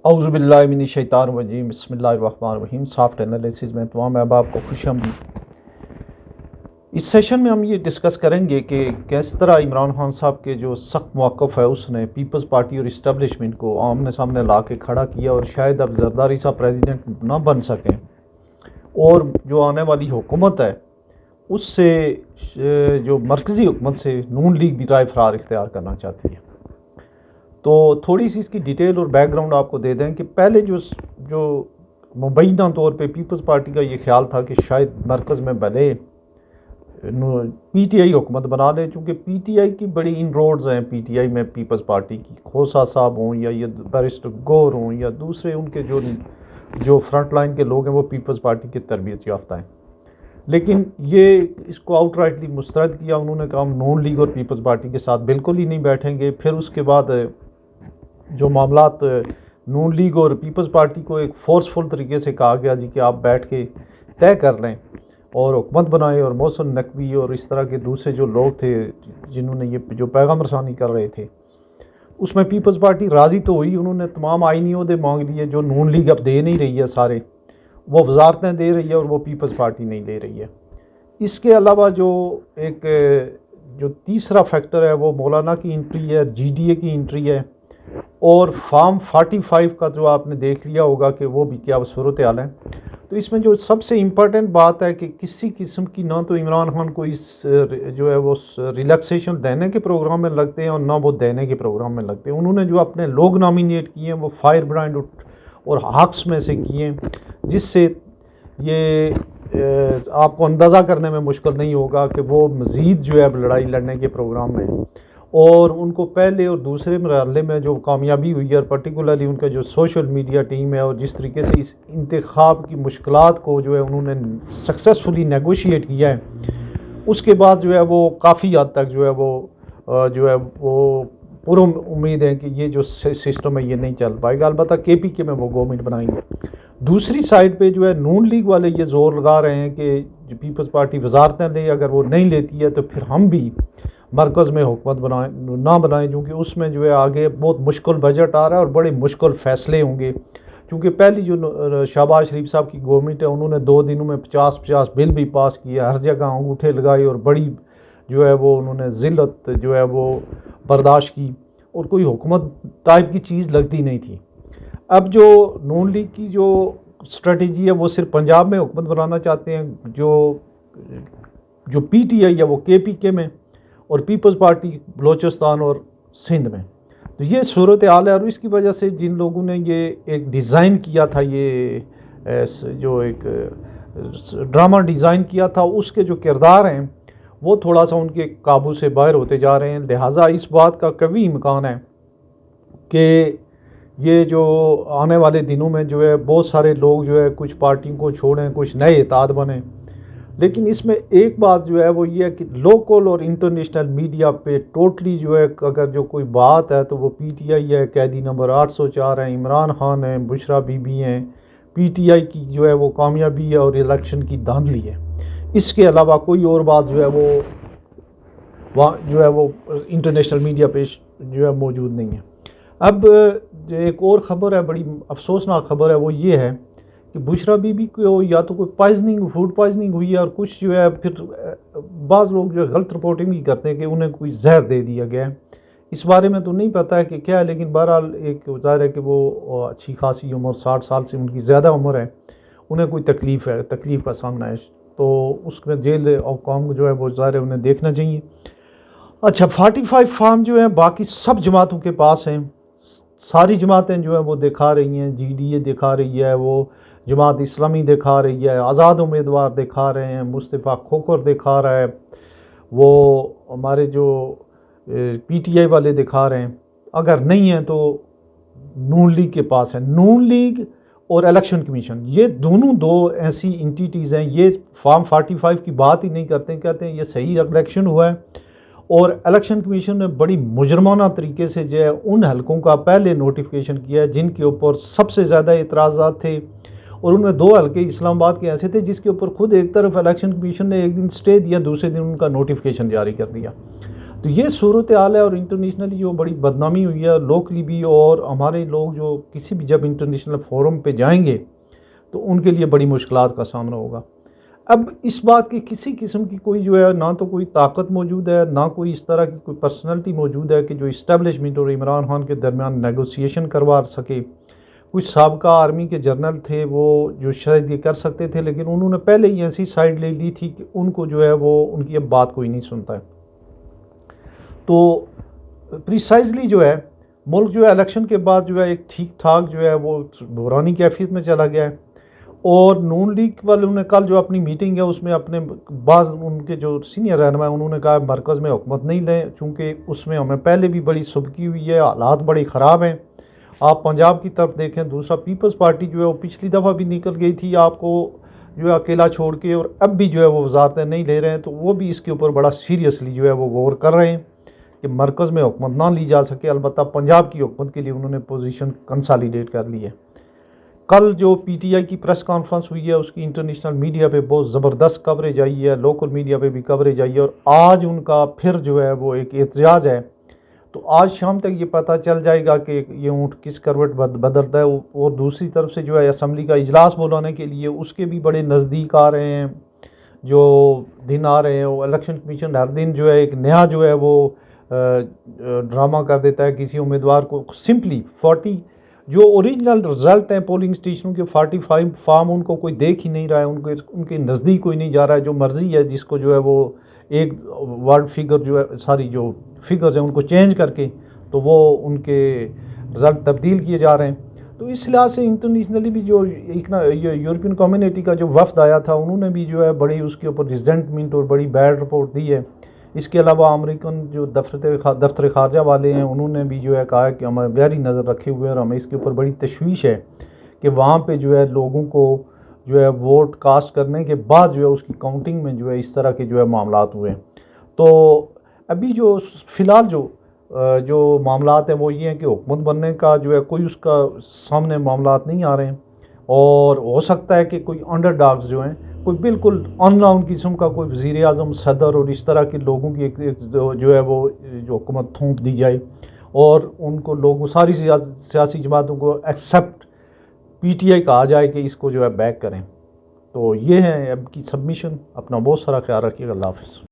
اعوذ باللہ من الشیطان الرجیم، بسم اللہ الرحمن الرحیم۔ سافٹ انالیسز میں تمام احباب کو خوش آمدید۔ اس سیشن میں ہم یہ ڈسکس کریں گے کہ کس طرح عمران خان صاحب کے جو سخت موقف ہے اس نے پیپلز پارٹی اور اسٹیبلشمنٹ کو آمنے سامنے لا کے کھڑا کیا، اور شاید اب زرداری صاحب پریزیڈنٹ نہ بن سکیں، اور جو آنے والی حکومت ہے اس سے جو مرکزی حکومت سے نون لیگ بھی رائے فرار اختیار کرنا چاہتی ہے۔ تو تھوڑی سی اس کی ڈیٹیل اور بیک گراؤنڈ آپ کو دے دیں کہ پہلے جو مبینہ طور پہ پیپلز پارٹی کا یہ خیال تھا کہ شاید مرکز میں بھلے پی ٹی آئی حکومت بنا لے، چونکہ پی ٹی آئی کی بڑی ان روڈز ہیں پی ٹی آئی میں پیپلز پارٹی کی، کھوسا صاحب ہوں یا یہ بیرسٹر گور ہوں یا دوسرے ان کے جو فرنٹ لائن کے لوگ ہیں وہ پیپلز پارٹی کے تربیت یافتہ ہیں، لیکن یہ اس کو آؤٹ رائٹلی مسترد کیا۔ انہوں نے کہا ہم نون لیگ اور پیپلز پارٹی کے ساتھ بالکل ہی نہیں بیٹھیں گے۔ پھر اس کے بعد جو معاملات نون لیگ اور پیپلز پارٹی کو ایک فورسفل طریقے سے کہا گیا جی کہ آپ بیٹھ کے طے کر لیں اور حکومت بنائیں، اور محسن نقوی اور اس طرح کے دوسرے جو لوگ تھے جنہوں نے یہ جو پیغام رسانی کر رہے تھے، اس میں پیپلز پارٹی راضی تو ہوئی۔ انہوں نے تمام آئینی عہدے مانگ لیے جو نون لیگ اب دے نہیں رہی ہے، سارے وہ وزارتیں دے رہی ہے اور وہ پیپلز پارٹی نہیں دے رہی ہے۔ اس کے علاوہ جو تیسرا فیکٹر ہے وہ مولانا کی انٹری ہے، جی ڈی اے کی انٹری ہے، اور فارم 45 کا جو آپ نے دیکھ لیا ہوگا کہ وہ بھی کیا صورتحال ہے۔ تو اس میں جو سب سے امپورٹنٹ بات ہے کہ کسی قسم کی نہ تو عمران خان کو اس جو ہے وہ ریلیکسیشن دینے کے پروگرام میں لگتے ہیں اور نہ وہ دینے کے پروگرام میں لگتے ہیں۔ انہوں نے جو اپنے لوگ نامینیٹ کیے ہیں وہ فائر برانڈ اور ہاکس میں سے کیے ہیں، جس سے یہ آپ کو اندازہ کرنے میں مشکل نہیں ہوگا کہ وہ مزید جو ہے لڑائی لڑنے کے پروگرام میں، اور ان کو پہلے اور دوسرے مرحلے میں جو کامیابی ہوئی ہے، اور پرٹیکولرلی ان کا جو سوشل میڈیا ٹیم ہے اور جس طریقے سے اس انتخاب کی مشکلات کو جو ہے انہوں نے سکسیسفلی نیگوشیٹ کیا ہے، اس کے بعد جو ہے وہ کافی حد تک جو ہے وہ پر امید ہے کہ یہ جو سسٹم ہے یہ نہیں چل پائے گا۔ البتہ کے پی کے میں وہ گورنمنٹ بنائیں گے۔ دوسری سائڈ پہ جو ہے نون لیگ والے یہ زور لگا رہے ہیں کہ جو پیپلز پارٹی وزارتیں لے، اگر وہ نہیں لیتی ہے تو پھر ہم بھی مرکز میں حکومت نہ بنائیں، کیونکہ اس میں جو ہے آگے بہت مشکل بجٹ آ رہا ہے اور بڑے مشکل فیصلے ہوں گے، کیونکہ پہلی جو شہباز شریف صاحب کی گورنمنٹ ہے انہوں نے 2 دنوں میں 50 بل بھی پاس کیے، ہر جگہ انگوٹھے لگائے، اور بڑی جو ہے وہ انہوں نے ذلت جو ہے وہ برداشت کی، اور کوئی حکومت ٹائپ کی چیز لگتی نہیں تھی۔ اب جو نون لیگ کی جو اسٹریٹجی ہے وہ صرف پنجاب میں حکومت بنانا چاہتے ہیں، جو پی ٹی آئی ہے وہ کے پی کے میں، اور پیپلز پارٹی بلوچستان اور سندھ میں۔ تو یہ صورتحال ہے، اور اس کی وجہ سے جن لوگوں نے یہ ایک ڈیزائن کیا تھا، یہ جو ایک ڈرامہ ڈیزائن کیا تھا، اس کے جو کردار ہیں وہ تھوڑا سا ان کے قابو سے باہر ہوتے جا رہے ہیں۔ لہٰذا اس بات کا قوی امکان ہے کہ یہ جو آنے والے دنوں میں جو ہے بہت سارے لوگ جو ہے کچھ پارٹیوں کو چھوڑیں، کچھ نئے اتحاد بنیں، لیکن اس میں ایک بات جو ہے وہ یہ ہے کہ لوکل اور انٹرنیشنل میڈیا پہ ٹوٹلی جو ہے اگر جو کوئی بات ہے تو وہ پی ٹی آئی ہے، قیدی نمبر 804 ہیں، عمران خان ہیں، بشرا بی بی ہیں، پی ٹی آئی کی جو ہے وہ کامیابی ہے اور الیکشن کی دھاندلی ہے۔ اس کے علاوہ کوئی اور بات جو ہے وہ انٹرنیشنل میڈیا پہ جو ہے موجود نہیں ہے۔ اب ایک اور خبر ہے، بڑی افسوسناک خبر ہے، وہ یہ ہے کہ بشرا بی بی کو یا تو کوئی فوڈ پوائزننگ ہوئی ہے، اور کچھ جو ہے پھر بعض لوگ جو ہے غلط رپورٹنگ بھی کرتے ہیں کہ انہیں کوئی زہر دے دیا گیا ہے۔ اس بارے میں تو نہیں پتہ ہے کہ کیا ہے، لیکن بہرحال ایک ظاہر ہے کہ وہ اچھی خاصی عمر 60 سال سے ان کی زیادہ عمر ہے، انہیں کوئی تکلیف کا سامنا ہے، تو اس میں جیل حکام جو ہے وہ ظاہر ہے انہیں دیکھنا چاہیے۔ اچھا، 45 فارم جو ہیں باقی سب جماعتوں کے پاس ہیں، ساری جماعتیں جو ہیں وہ دکھا رہی ہیں، جی ڈی اے دکھا رہی ہے، وہ جماعت اسلامی دکھا رہی ہے، آزاد امیدوار دکھا رہے ہیں، مصطفیٰ کھوکھر دکھا رہا ہے، وہ ہمارے جو پی ٹی آئی والے دکھا رہے ہیں، اگر نہیں ہیں تو نون لیگ کے پاس ہے۔ نون لیگ اور الیکشن کمیشن، یہ دونوں دو ایسی انٹیٹیز ہیں، یہ فارم 45 کی بات ہی نہیں کرتے، کہتے ہیں یہ صحیح الیکشن ہوا ہے، اور الیکشن کمیشن نے بڑی مجرمانہ طریقے سے جو ہے ان حلقوں کا پہلے نوٹیفیکیشن کیا ہے جن کے اوپر سب سے زیادہ اعتراضات تھے، اور ان میں 2 حلقے اسلام آباد کے ایسے تھے جس کے اوپر خود ایک طرف الیکشن کمیشن نے ایک دن سٹے دیا، دوسرے دن ان کا نوٹیفیکیشن جاری کر دیا۔ تو یہ صورتحال ہے، اور انٹرنیشنلی جو بڑی بدنامی ہوئی ہے لوکلی بھی، اور ہمارے لوگ جو کسی بھی جب انٹرنیشنل فورم پہ جائیں گے تو ان کے لیے بڑی مشکلات کا سامنا ہوگا۔ اب اس بات کی کسی قسم کی کوئی جو ہے نہ تو کوئی طاقت موجود ہے، نہ کوئی اس طرح کی کوئی پرسنالٹی موجود ہے کہ جو اسٹیبلشمنٹ اور عمران خان کے درمیان نیگوسیشن کروا سکے۔ کچھ سابقہ آرمی کے جرنل تھے وہ جو شاید یہ کر سکتے تھے، لیکن انہوں نے پہلے ہی ایسی سائڈ لے لی تھی کہ ان کو جو ہے وہ ان کی اب بات کوئی نہیں سنتا ہے۔ تو پریسائزلی جو ہے ملک جو ہے الیکشن کے بعد جو ہے ایک ٹھیک ٹھاک جو ہے وہ بحرانی کیفیت میں چلا گیا ہے، اور نون لیگ والوں نے کل جو اپنی میٹنگ ہے اس میں اپنے بعض ان کے جو سینئر رہنما ہیں انہوں نے کہا مرکز میں حکومت نہیں لیں، چونکہ اس میں ہمیں پہلے بھی بڑی سبکی ہوئی ہے، حالات بڑے خراب ہیں۔ آپ پنجاب کی طرف دیکھیں، دوسرا پیپلز پارٹی جو ہے وہ پچھلی دفعہ بھی نکل گئی تھی آپ کو جو ہے اکیلا چھوڑ کے، اور اب بھی جو ہے وہ وزارتیں نہیں لے رہے ہیں، تو وہ بھی اس کے اوپر بڑا سیریسلی جو ہے وہ غور کر رہے ہیں کہ مرکز میں حکومت نہ لی جا سکے۔ البتہ پنجاب کی حکومت کے لیے انہوں نے پوزیشن کنسالیڈیٹ کر لی ہے۔ کل جو پی ٹی آئی کی پریس کانفرنس ہوئی ہے اس کی انٹرنیشنل میڈیا پہ بہت زبردست کوریج آئی ہے، لوکل میڈیا پہ بھی کوریج آئی ہے، اور آج ان کا پھر جو ہے وہ ایک احتجاج ہے۔ تو آج شام تک یہ پتہ چل جائے گا کہ یہ اونٹ کس کروٹ بدلتا ہے، اور دوسری طرف سے جو ہے اسمبلی کا اجلاس بلانے کے لیے اس کے بھی بڑے نزدیک آ رہے ہیں جو دن آ رہے ہیں۔ وہ الیکشن کمیشن ہر دن جو ہے ایک نیا جو ہے وہ ڈرامہ کر دیتا ہے کسی امیدوار کو، سمپلی 40 جو اوریجنل رزلٹ ہیں پولنگ اسٹیشنوں کے 45 فارم ان کو کوئی دیکھ ہی نہیں رہا ہے، ان کے نزدیک کوئی نہیں جا رہا ہے، جو مرضی ہے جس کو جو ہے وہ ایک ورڈ فگر جو ہے ساری جو فگرز ہیں ان کو چینج کر کے تو وہ ان کے رزلٹ تبدیل کیے جا رہے ہیں۔ تو اس لحاظ سے انٹرنیشنلی بھی جو یورپین کمیونٹی کا جو وفد آیا تھا انہوں نے بھی جو ہے بڑی اس کے اوپر ریزنٹمنٹ اور بڑی بیڈ رپورٹ دی ہے۔ اس کے علاوہ امریکن جو دفتر خارجہ والے ہیں انہوں نے بھی جو ہے کہا کہ ہم گہری نظر رکھے ہوئے ہیں، اور ہمیں اس کے اوپر بڑی تشویش ہے کہ وہاں پہ جو ہے لوگوں کو جو ہے ووٹ کاسٹ کرنے کے بعد جو ہے اس کی کاؤنٹنگ میں جو ہے اس طرح کے جو ہے معاملات ہوئے ہیں۔ تو ابھی جو فی الحال جو معاملات ہیں وہ یہ ہیں کہ حکومت بننے کا جو ہے کوئی اس کا سامنے معاملات نہیں آ رہے ہیں، اور ہو سکتا ہے کہ کوئی انڈر ڈاگز جو ہیں کوئی بالکل ان نون قسم کا کوئی وزیر اعظم، صدر اور اس طرح کے لوگوں کی ایک جو ہے وہ جو حکومت تھونپ دی جائے، اور ان کو لوگوں ساری سیاسی جماعتوں کو ایکسیپٹ پی ٹی آئی کہا جائے کہ اس کو جو ہے بیک کریں۔ تو یہ ہے اب کی سبمیشن۔ اپنا بہت سارا خیال رکھیے گا۔ اللہ حافظ۔